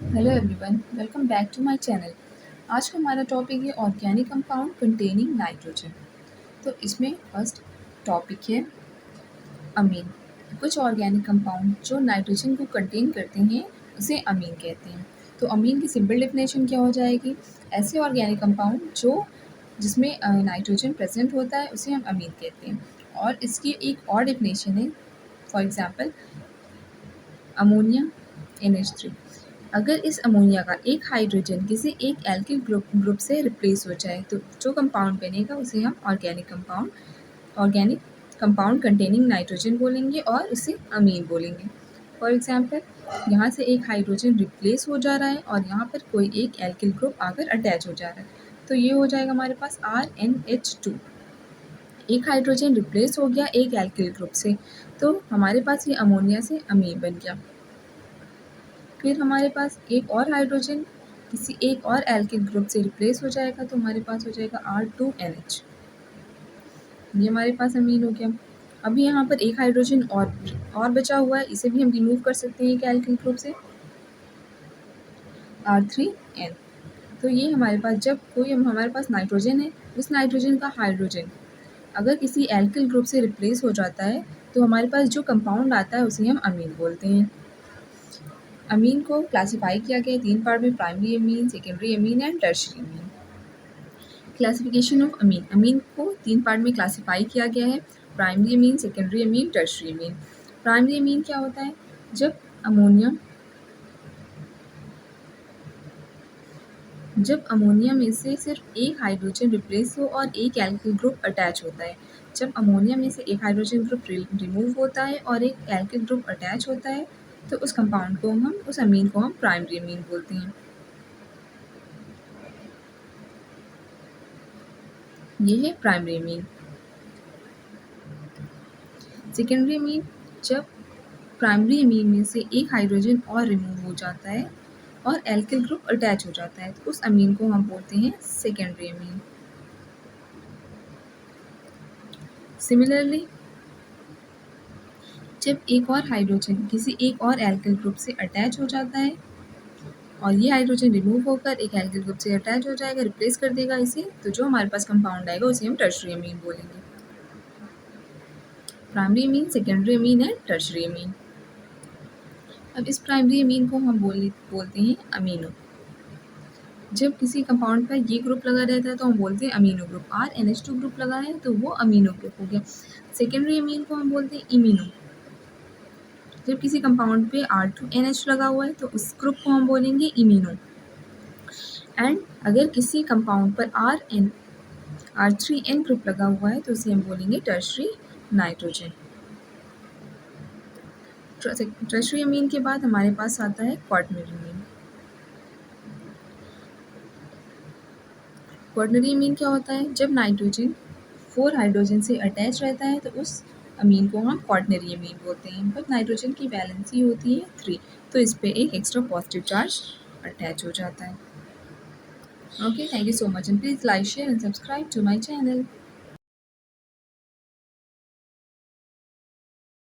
Hello everyone, welcome back to my channel. आज का हमारा टॉपिक है ऑर्गेनिक कंपाउंड कंटेनिंग नाइट्रोजन। तो इसमें फर्स्ट टॉपिक है अमीन। कुछ ऑर्गेनिक कंपाउंड जो नाइट्रोजन को कंटेन करते हैं उसे अमीन कहते हैं। तो अमीन की सिंपल डेफिनेशन क्या हो जाएगी? ऐसे ऑर्गेनिक कंपाउंड जो जिसमें नाइट्रोजन प्रेजेंट होता है उसे हम अमीन कहते हैं। और इसकी एक और डेफिनेशन है, फॉर एग्जाम्पल अमोनिया NH3। अगर इस अमोनिया का एक हाइड्रोजन किसी एक एल्किल ग्रुप से रिप्लेस हो जाए तो जो कंपाउंड बनेगा उसे हम ऑर्गेनिक कंपाउंड कंटेनिंग नाइट्रोजन बोलेंगे और उसे अमीन बोलेंगे। फॉर एग्जाम्पल, यहाँ से एक हाइड्रोजन रिप्लेस हो जा रहा है और यहाँ पर कोई एक एल्किल ग्रुप आकर अटैच हो जा रहा है, तो ये हो जाएगा हमारे पास RnH2। एक हाइड्रोजन रिप्लेस हो गया एक एल्किल ग्रुप से, तो हमारे पास ये अमोनिया से अमीन बन गया। फिर हमारे पास एक और हाइड्रोजन किसी एक और एल्किल ग्रुप से रिप्लेस हो जाएगा, तो हमारे पास हो जाएगा R2NH। ये हमारे पास अमीन हो गया। अभी यहाँ पर एक हाइड्रोजन और बचा हुआ है, इसे भी हम रिमूव कर सकते हैं एक एल्किल ग्रुप से, R3N। तो ये हमारे पास जब कोई हमारे पास नाइट्रोजन है, उस नाइट्रोजन का हाइड्रोजन अगर किसी एल्किल ग्रुप से रिप्लेस हो जाता है तो हमारे पास जो कंपाउंड आता है उसे हम अमीन बोलते हैं। अमीन को क्लासिफाई किया गया है 3 पार्ट में: primary amine, secondary amine and tertiary amine. Classification of amine. Amine को 3 पार्ट में क्लासिफाई किया गया है: primary amine, secondary amine, tertiary amine. Primary amine क्या होता है? जब अमोनिया में से सिर्फ एक हाइड्रोजन रिप्लेस हो और एक एल्किल ग्रुप अटैच होता है। जब अमोनिया में से एक हाइड्रोजन ग्रुप रिमूव होता है और एक एल्किल ग्रुप अटैच होता है, तो उस कंपाउंड को उस अमीन को हम प्राइमरी अमीन बोलते हैं। ये है प्राइमरी अमीन। सेकेंडरी अमीन, जब प्राइमरी अमीन में से एक हाइड्रोजन और रिमूव हो जाता है और एल्किल ग्रुप अटैच हो जाता है, तो उस अमीन को हम बोलते हैं सेकेंडरी अमीन। सिमिलरली, जब एक और हाइड्रोजन किसी एक और एल्किल ग्रुप से अटैच हो जाता है और ये हाइड्रोजन रिमूव होकर एक एल्किल ग्रुप से अटैच हो जाएगा, रिप्लेस कर देगा इसे, तो जो हमारे पास कंपाउंड आएगा उसे हम टर्शियरी अमीन बोलेंगे। Primary amine, secondary amine and tertiary amine. अब इस प्राइमरी अमीन को हम बोलते हैं अमीनो। जब किसी कंपाउंड पर ये ग्रुप लगा रहता है तो हम बोलते हैं अमीनो ग्रुप। RnH2 ग्रुप लगा है तो वो अमीनो ग्रुप हो गया। सेकेंडरी अमीन को हम बोलते हैं इमीनो। जब किसी कंपाउंड पे R2NH लगा हुआ है तो उस ग्रुप को हम बोलेंगे इमीनो। एंड अगर किसी कंपाउंड पर R3N ग्रुप लगा हुआ है तो उसे हम बोलेंगे टर्शियरी नाइट्रोजन। टर्शियरी अमीन के बाद हमारे पास आता है क्वाaternary अमीन। क्वाaternary अमीन क्या होता है? जब नाइट्रोजन 4 हाइड्रोजन से अटैच रहता है तो उस अमीन को हम क्वाaternary अमीन बोलते हैं। बट नाइट्रोजन की वैलेंसी होती है 3, तो इस पे एक एक्स्ट्रा पॉजिटिव चार्ज अटैच हो जाता है। Okay, thank you so much and please like, share and subscribe to my channel.